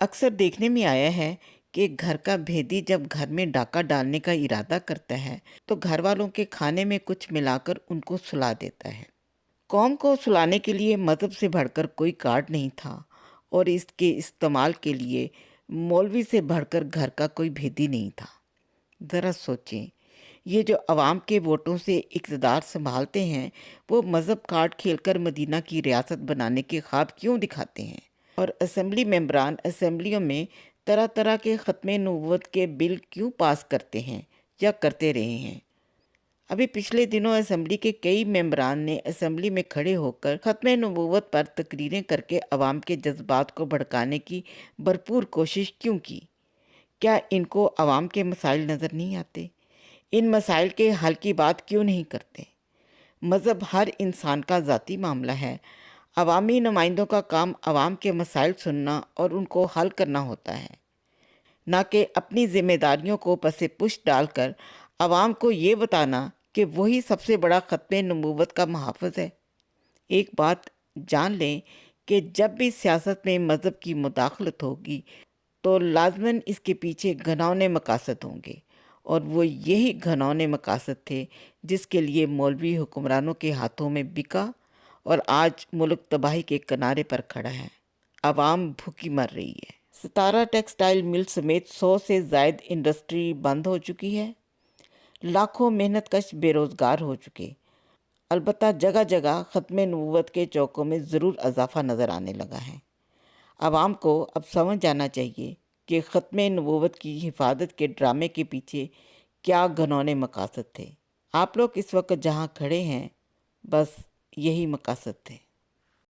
अक्सर देखने में आया है कि घर का भेदी जब घर में डाका डालने का इरादा करता है तो घर वालों के खाने में कुछ मिलाकर उनको सुला देता है। कौम को सुलाने के लिए मज़हब से बढ़कर कोई कार्ड नहीं था और इसके इस्तेमाल के लिए मौलवी से बढ़कर घर का कोई भेदी नहीं था। ज़रा सोचें, ये जो अवाम के वोटों से इक़्तिदार संभालते हैं वो मज़हब कार्ड खेलकर मदीना की रियासत बनाने के ख्वाब क्यों दिखाते हैं? और असेंबली मेंबरान असेंबलियों में तरह तरह के ख़त्म नबूवत के बिल क्यों पास करते हैं या करते रहे हैं? अभी पिछले दिनों असेंबली के कई मेंबरान ने असेंबली में खड़े होकर ख़त्म नबूवत पर तकरीरें करके अवाम के जज्बात को भड़काने की भरपूर कोशिश क्यों की? क्या इनको अवाम के मसाइल नज़र नहीं आते? इन मसाइल के हल की बात क्यों नहीं करते? मज़हब हर इंसान का ज़ाती मामला है। अवामी नुमाइंदों का काम अवाम के मसाइल सुनना और उनको हल करना होता है, ना कि अपनी ज़िम्मेदारियों को पसे पुश डालकर अवाम को ये बताना कि वही सबसे बड़ा ख़त्म नबूवत का मुहाफ़िज़ है। एक बात जान लें कि जब भी सियासत में मज़हब की मुदाखलत होगी तो लाज़मन इसके पीछे घिनौने मकासद होंगे, और वो यही घिनौने मकासद थे जिसके लिए मौलवी हुक्मरानों के हाथों में बिका और आज मुल्क तबाही के किनारे पर खड़ा है। आवाम भूखी मर रही है। 17 टेक्सटाइल मिल समेत 100 से ज़ायद इंडस्ट्री बंद हो चुकी है। लाखों मेहनतकश बेरोज़गार हो चुके। अलबत्ता जगह जगह ख़त्म नबूवत के चौकों में ज़रूर इजाफा नज़र आने लगा है। आवाम को अब समझ जाना चाहिए कि ख़त्म नबूवत की हिफाजत के ड्रामे के पीछे क्या घिनौने मकासद थे। आप लोग इस वक्त जहाँ खड़े हैं बस यही मकासद थे।